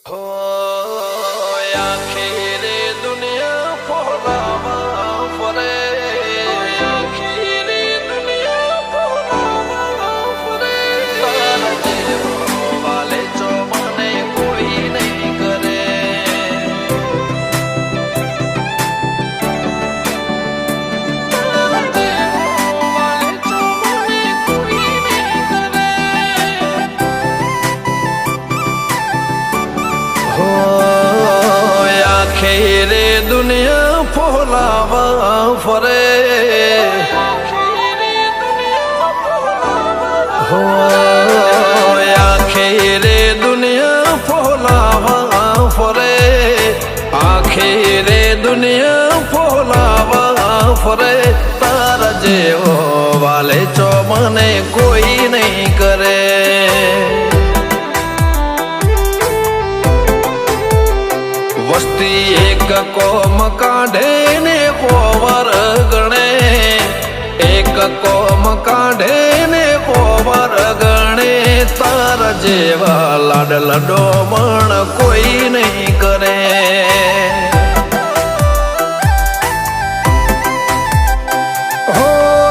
हो आखिर दुनिया फोलावा फरे आखिर दुनिया फोलावा फरे तारा जेवो वाले जो मने कोई नहीं करे तारा जेवो वाले जो मने कोई नहीं करे हो आखिर दुनिया फोलावा फरे हो आखिर दुनिया फोलावा फरे आखिर दुनिया फोलावा फरे तारा जेवो वाले चो मने कोई नहीं करे वस्ती एक कोम काढ़े ने पोवर गणे एक कोम काढ़े ने पोवर गणे तार जेवा लाड लडो मण कोई नहीं करे हो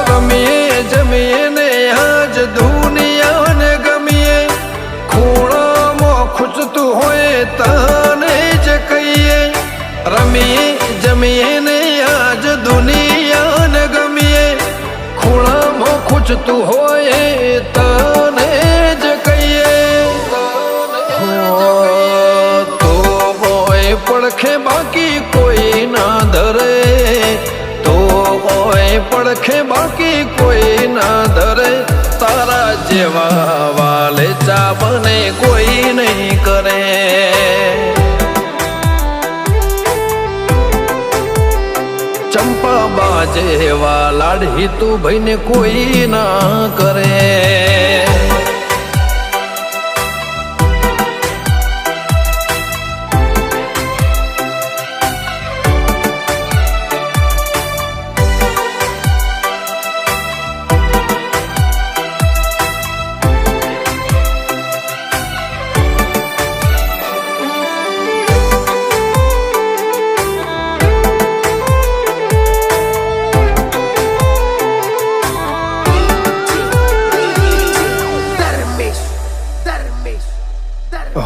रमिए जमिए ने आज दुनिया ने गमिए खूणा मो खुच तू होए ताने ज कहिए रमिए जमिए ने आज दुनिया ने गमिए खूणा मो खुच तू होए ताने ज कहिए तो होए पड़खे बाकी कोई ना धरे तो होए पड़खे बाकी कोई ना धरे तारा जेवा वाले चावने कोई नहीं करे चंपा बाजे वाला लाड़ी तू भाई ने कोई ना करे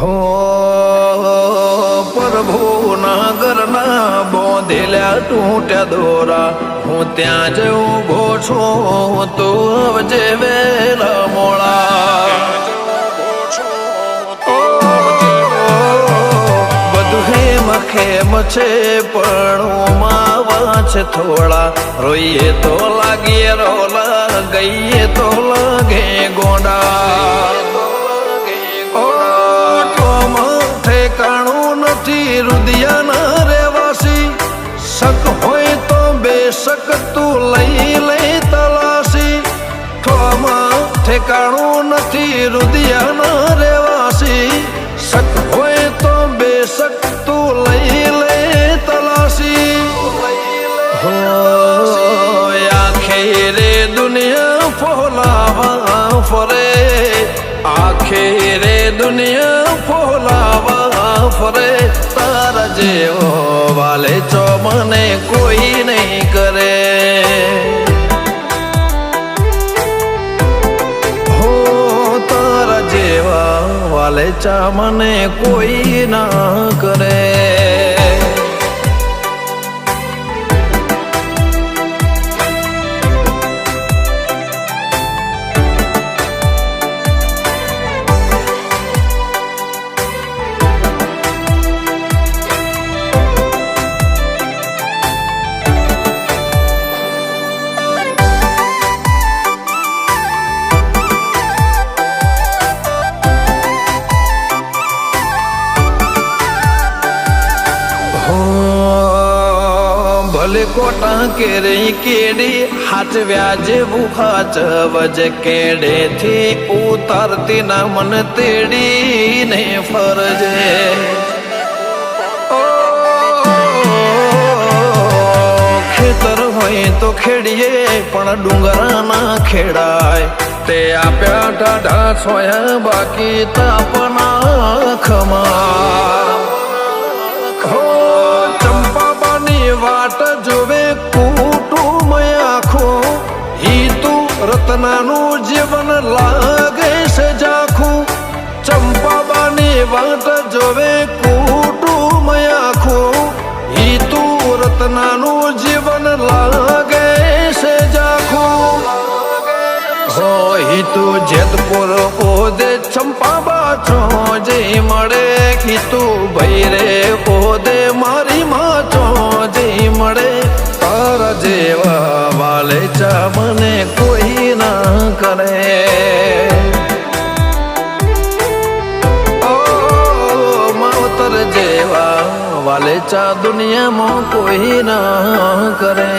हो प्रभु नागरना बोधेल्या टूट्या दोरा हूँ त्या ज ऊभो छो तो अवजे वेला मोळा બધું ખેમ છે પણ માવા છે થોડા રોઈએ તો લાગીએ રોલા ગઈએ તો લાગે ગોંડા रुदियाना रेवासी शक होय तो बेशक तू लई ले तलाशी ठोमा ठेकाणू नथी रुदियाना रेवासी शक होय तो बेशक तू लई ले तलाशी हो आखिर दुनिया फोलावा फरे आखिर दुनिया फोलावा फरे तारा जेवो वाले चो मने कोई नहीं करे हो तारा जेवा वाले चा मने कोई ना करे भले कोटा केरे केड़ी हाथ व्याजे बुखाच वज केड़े थी उतारती ना मन तेड़ी ने फरजे खेतर होए तो खेड़िए पण डूंगरा ना खेड़ाय ते आप्या ढाढा सोया बाकी तापना खमा રત્નાનું જીવન લાગે છે ઝાખું ચંપાબાની વાટ જોવે કુટુંબ આખું ઈ તું રત્નાનું જીવન લાગે છે ઝાખું હોય તું જેતપુર ઓદે ચંપાબા છો જે મળે કીતું ભાઈ રે ઓદે મારી માં છો જે મળે તારા જેવા વાલેચા મને કોઈ ના કરે ઓ માવતર જેવા વાલેચા દુનિયામાં કોઈ ના કરે